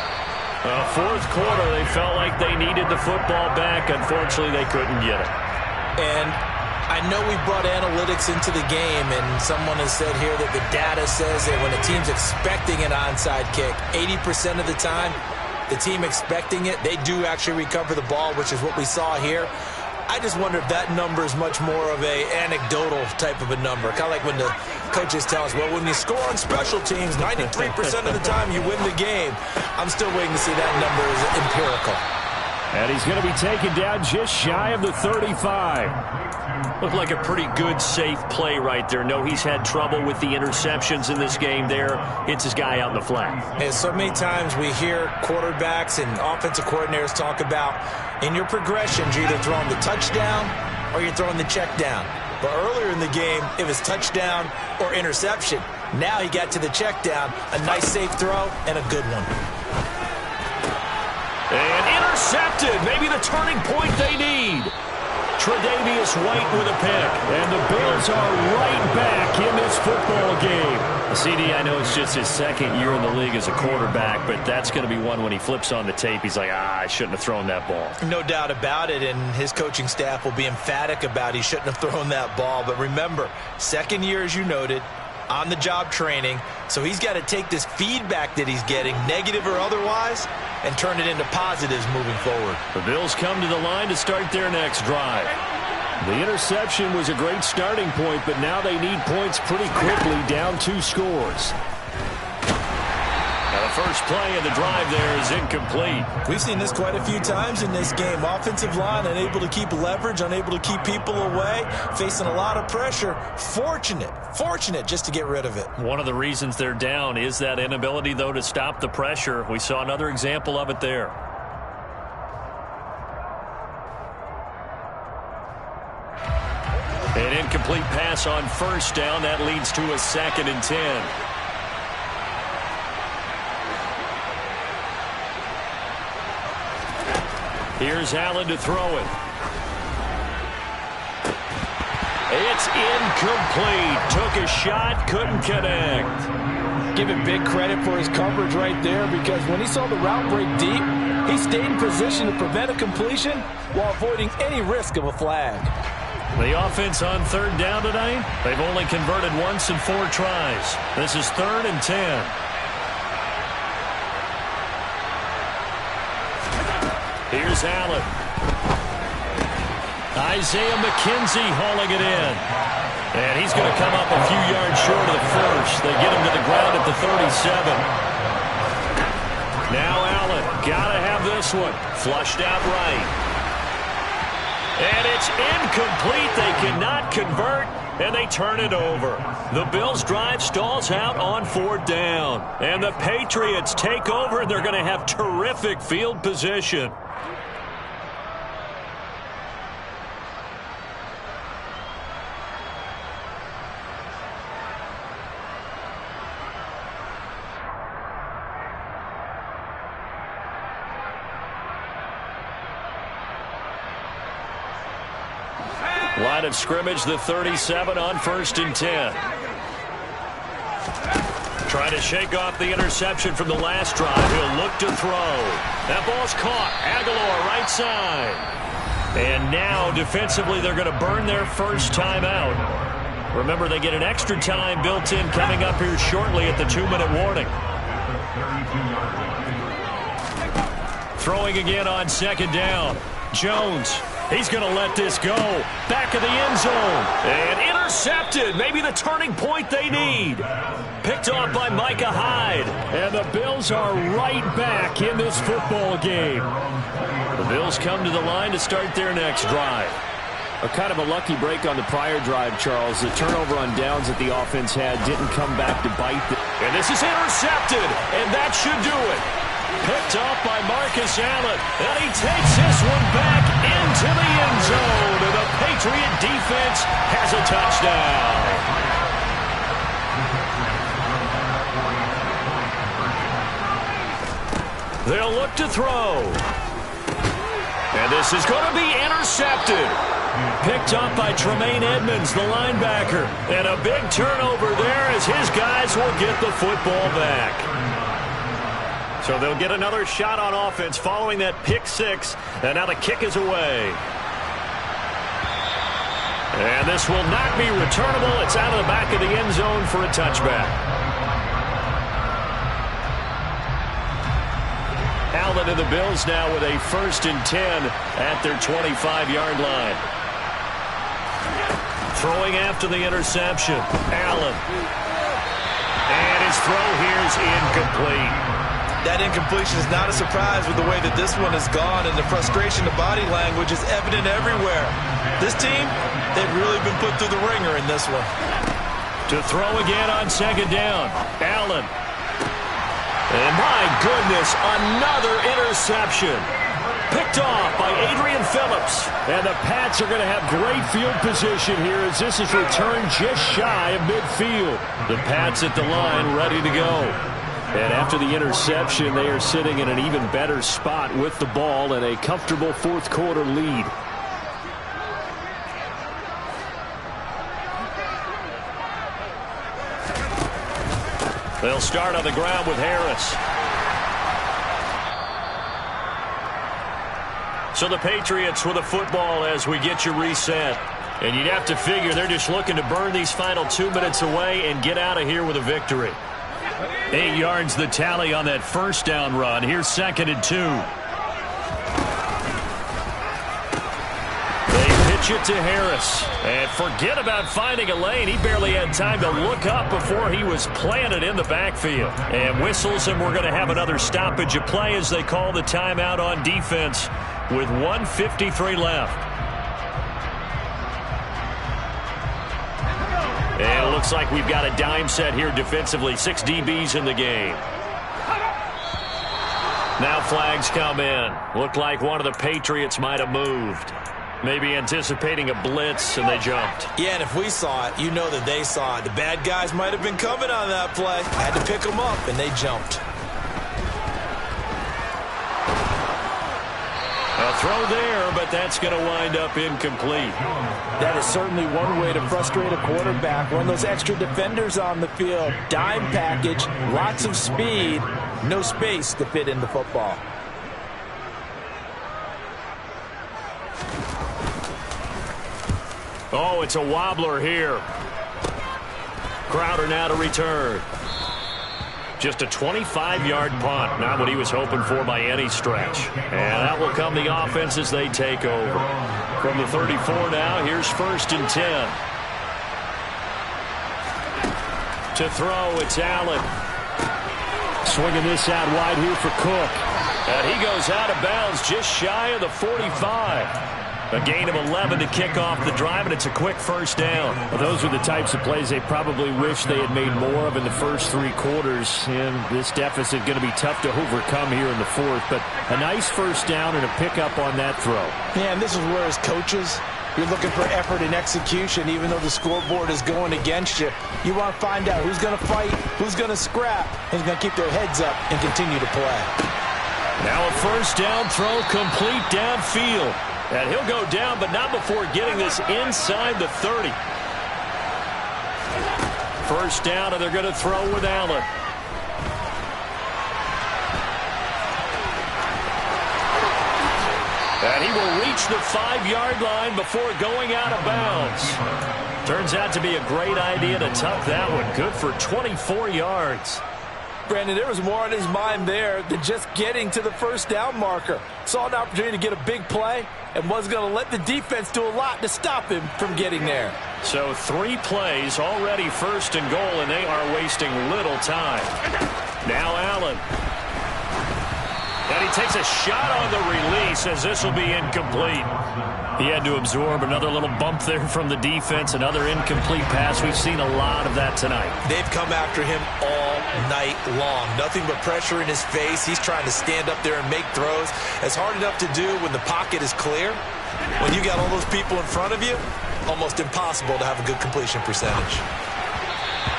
Fourth quarter, they felt like they needed the football back. Unfortunately, they couldn't get it. And I know we brought analytics into the game, and someone has said here that the data says that when a team's expecting an onside kick, 80% of the time, the team expecting it, they do actually recover the ball, which is what we saw here. I just wonder if that number is much more of a anecdotal type of a number. Kind of like when the coaches tell us, well, when you score on special teams, 93% of the time you win the game. I'm still waiting to see that number is empirical. And he's going to be taken down just shy of the 35. Looked like a pretty good, safe play right there. No, he's had trouble with the interceptions in this game there. Hits his guy out in the flat. And so many times we hear quarterbacks and offensive coordinators talk about in your progressions, you're either throwing the touchdown or you're throwing the check down. But earlier in the game, it was touchdown or interception. Now he got to the check down, a nice safe throw, and a good one. And intercepted. Maybe the turning point they need. Tre'Davious White with a pick. And the Bills are right back in this football game. CD, I know it's just his second year in the league as a quarterback, but that's going to be one when he flips on the tape. He's like, I shouldn't have thrown that ball. No doubt about it, and his coaching staff will be emphatic about he shouldn't have thrown that ball. But remember, second year, as you noted, on-the-job training, so he's got to take this feedback that he's getting, negative or otherwise, and turn it into positives moving forward. The Bills come to the line to start their next drive. The interception was a great starting point, but now they need points pretty quickly, down 2 scores. Now the first play of the drive there is incomplete. We've seen this quite a few times in this game. Offensive line unable to keep leverage, unable to keep people away, facing a lot of pressure. Fortunate just to get rid of it. One of the reasons they're down is that inability, though, to stop the pressure. We saw another example of it there. An incomplete pass on first down. That leads to a 2nd and 10. Here's Allen to throw it. It's incomplete. Took a shot, couldn't connect. Give him big credit for his coverage right there, because when he saw the route break deep, he stayed in position to prevent a completion while avoiding any risk of a flag. The offense on 3rd down tonight, they've only converted once in 4 tries. This is 3rd and 10. Here's Allen. Isaiah McKenzie hauling it in. And he's going to come up a few yards short of the first. They get him to the ground at the 37. Now Allen, got to have this one. Flushed out right. And it's incomplete. They cannot convert, and they turn it over. The Bills' drive stalls out on 4th down. And the Patriots take over, and they're going to have terrific field position. Line of scrimmage, the 37 on 1st and 10. Trying to shake off the interception from the last drive. He'll look to throw. That ball's caught. Aguilar right side. And now defensively they're going to burn their first timeout. Remember, they get an extra time built in coming up here shortly at the 2-minute warning. Throwing again on 2nd down. Jones. He's going to let this go. Back of the end zone. And intercepted. Maybe the turning point they need. Picked off by Micah Hyde. And the Bills are right back in this football game. The Bills come to the line to start their next drive. A kind of a lucky break on the prior drive, Charles. The turnover on downs that the offense had didn't come back to bite them. And this is intercepted. And that should do it. Picked off by Marcus Allen. And he takes this one back into the end zone. And the Patriot defense has a touchdown. They'll look to throw. And this is going to be intercepted. Picked up by Tremaine Edmonds, the linebacker. And a big turnover there as his guys will get the football back. So they'll get another shot on offense following that pick six. And now the kick is away. And this will not be returnable. It's out of the back of the end zone for a touchback. Allen and the Bills now with a 1st and 10 at their 25-yard line. Throwing after the interception. Allen. And his throw here is incomplete. That incompletion is not a surprise with the way that this one has gone, and the frustration, the body language is evident everywhere. This team, they've really been put through the ringer in this one. To throw again on 2nd down. Allen. And my goodness, another interception. Picked off by Adrian Phillips. And the Pats are going to have great field position here as this is returned just shy of midfield. The Pats at the line ready to go. And after the interception, they are sitting in an even better spot with the ball and a comfortable 4th quarter lead. They'll start on the ground with Harris. So the Patriots with the football as we get you reset. And you'd have to figure they're just looking to burn these final 2 minutes away and get out of here with a victory. 8 yards the tally on that 1st down run. Here's 2nd and 2. They pitch it to Harris. And forget about finding a lane. He barely had time to look up before he was planted in the backfield. And whistles, and we're going to have another stoppage of play as they call the timeout on defense with 1:53 left. And it looks like we've got a dime set here defensively. 6 DBs in the game. Now flags come in. Looked like one of the Patriots might have moved. Maybe anticipating a blitz, and they jumped. Yeah, and if we saw it, you know that they saw it. The bad guys might have been coming on that play. Had to pick them up, and they jumped. A throw there, but that's going to wind up incomplete. That is certainly one way to frustrate a quarterback. Run those extra defenders on the field. Dime package, lots of speed, no space to fit in the football. Oh, it's a wobbler here. Crowder now to return. Just a 25-yard punt, not what he was hoping for by any stretch. And that will come the offense as they take over. From the 34 now, here's 1st and 10. To throw, it's Allen. Swinging this out wide here for Cook. And he goes out of bounds just shy of the 45. A gain of 11 to kick off the drive, and it's a quick 1st down. Well, those are the types of plays they probably wish they had made more of in the first 3 quarters. And this deficit going to be tough to overcome here in the 4th. But a nice 1st down and a pickup on that throw. Yeah, and this is where as coaches, you're looking for effort and execution, even though the scoreboard is going against you. You want to find out who's going to fight, who's going to scrap, who's going to keep their heads up and continue to play. Now a 1st down throw complete downfield. And he'll go down, but not before getting this inside the 30. 1st down, and they're going to throw with Allen. And he will reach the 5-yard line before going out of bounds. Turns out to be a great idea to tuck that one. Good for 24 yards. Brandon, there was more on his mind there than just getting to the 1st down marker. Saw an opportunity to get a big play and was going to let the defense do a lot to stop him from getting there. So 3 plays already 1st and goal, and they are wasting little time. Now Allen. And he takes a shot on the release as this will be incomplete. He had to absorb another little bump there from the defense, another incomplete pass. We've seen a lot of that tonight. They've come after him all night long. Nothing but pressure in his face. He's trying to stand up there and make throws. It's hard enough to do when the pocket is clear. When you got all those people in front of you, almost impossible to have a good completion percentage.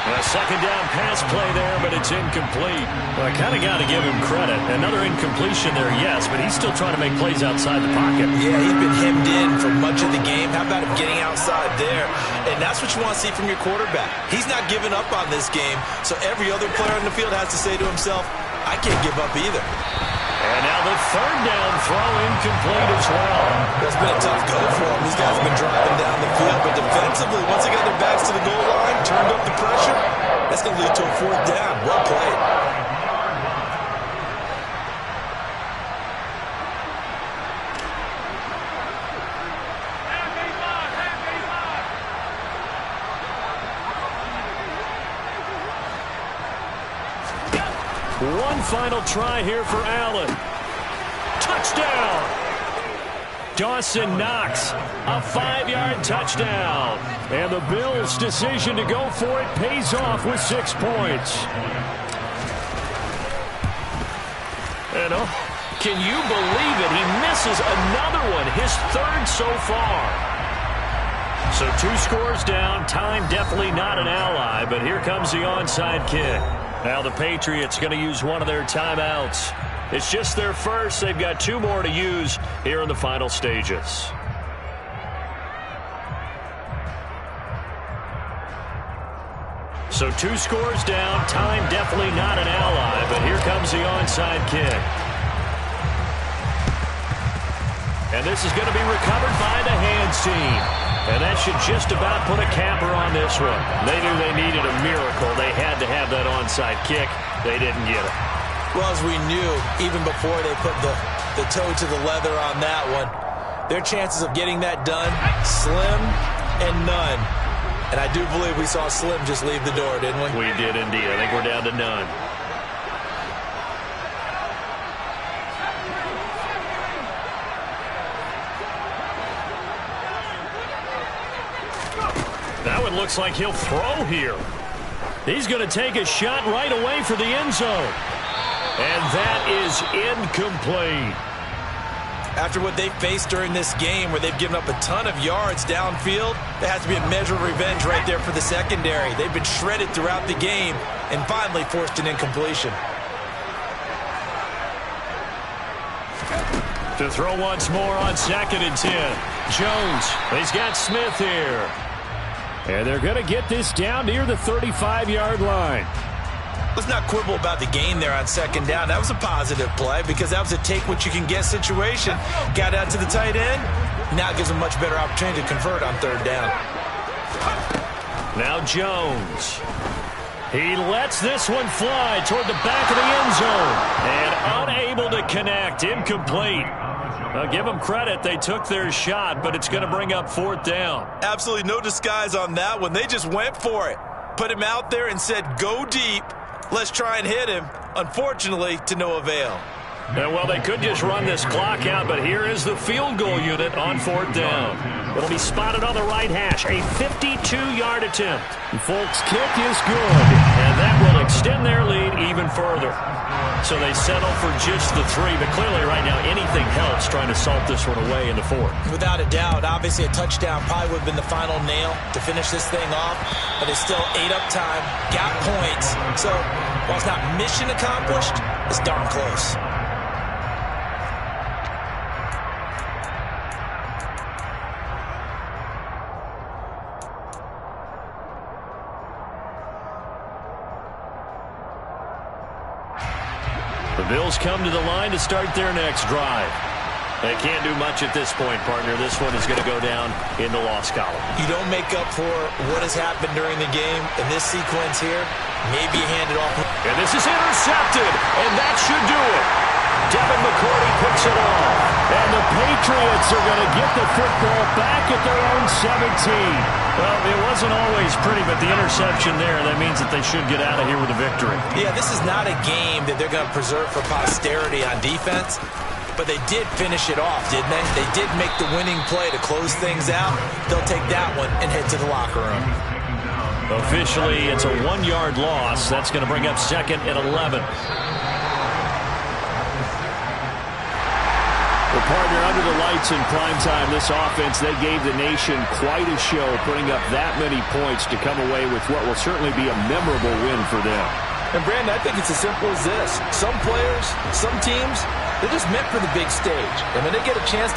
A 2nd down pass play there, but it's incomplete. Well, I kind of got to give him credit. Another incompletion there, yes, but he's still trying to make plays outside the pocket. Yeah, he's been hemmed in for much of the game. How about him getting outside there? And that's what you want to see from your quarterback. He's not giving up on this game, so every other player on the field has to say to himself, I can't give up either. And now the third down throw incomplete as well. It's been a tough go for them. These guys have been driving down the field, but defensively, once they got their backs to the goal line, turned up the pressure, that's going to lead to a fourth down. Well played. One final try here for Allen. Touchdown! Dawson Knox, a 5-yard touchdown. And the Bills' decision to go for it pays off with 6 points. And can you believe it? He misses another one, his third so far. So 2 scores down. Time definitely not an ally, but here comes the onside kick. Now the Patriots going to use one of their timeouts. It's just their first. They've got 2 more to use here in the final stages. So 2 scores down. Time definitely not an ally, but here comes the onside kick. And this is going to be recovered by the hands team. And that should just about put a capper on this one. They knew they needed a miracle. They had to have that onside kick. They didn't get it. Well, as we knew, even before they put the toe to the leather on that one, their chances of getting that done, slim and none. And I do believe we saw Slim just leave the door, didn't we? We did indeed. I think we're down to none. That one looks like he'll throw here. He's going to take a shot right away for the end zone. And that is incomplete. After what they faced during this game where they've given up a ton of yards downfield, there has to be a measure of revenge right there for the secondary. They've been shredded throughout the game and finally forced an incompletion. To throw once more on 2nd and 10. Jones, he's got Smith here. And they're going to get this down near the 35-yard line. Let's not quibble about the gain there on 2nd down. That was a positive play because that was a take-what-you-can-get situation. Got out to the tight end. Now it gives them a much better opportunity to convert on 3rd down. Now Jones. He lets this one fly toward the back of the end zone. And unable to connect. Incomplete. I'll give them credit. They took their shot, but it's going to bring up 4th down. Absolutely no disguise on that one. They just went for it. Put him out there and said, go deep. Let's try and hit him. Unfortunately, to no avail. Well, they could just run this clock out, but here is the field goal unit on 4th down. It'll be spotted on the right hash. A 52-yard attempt. Folks' kick is good, and that will extend their lead even further. So they settle for just the 3, but clearly right now anything helps trying to salt this one away in the 4th. Without a doubt, obviously a touchdown probably would have been the final nail to finish this thing off, but it's still 8 up time, got points. So while it's not mission accomplished, it's darn close. The Bills come to the line to start their next drive. They can't do much at this point, partner. This one is going to go down in the loss column. You don't make up for what has happened during the game. In this sequence here, maybe you hand it off. And this is intercepted, and that should do it. Devin McCourty picks it off. And the Patriots are going to get the football back at their own 17. Well, it wasn't always pretty, but the interception there, that means that they should get out of here with a victory. Yeah, this is not a game that they're going to preserve for posterity on defense, but they did finish it off, didn't they? They did make the winning play to close things out. They'll take that one and head to the locker room. Officially, it's a 1-yard loss. That's going to bring up 2nd and 11. Well, partner, under the lights in prime time, this offense, they gave the nation quite a show, putting up that many points to come away with what will certainly be a memorable win for them. And, Brandon, I think it's as simple as this. Some players, some teams, they're just meant for the big stage. And when they get a chance to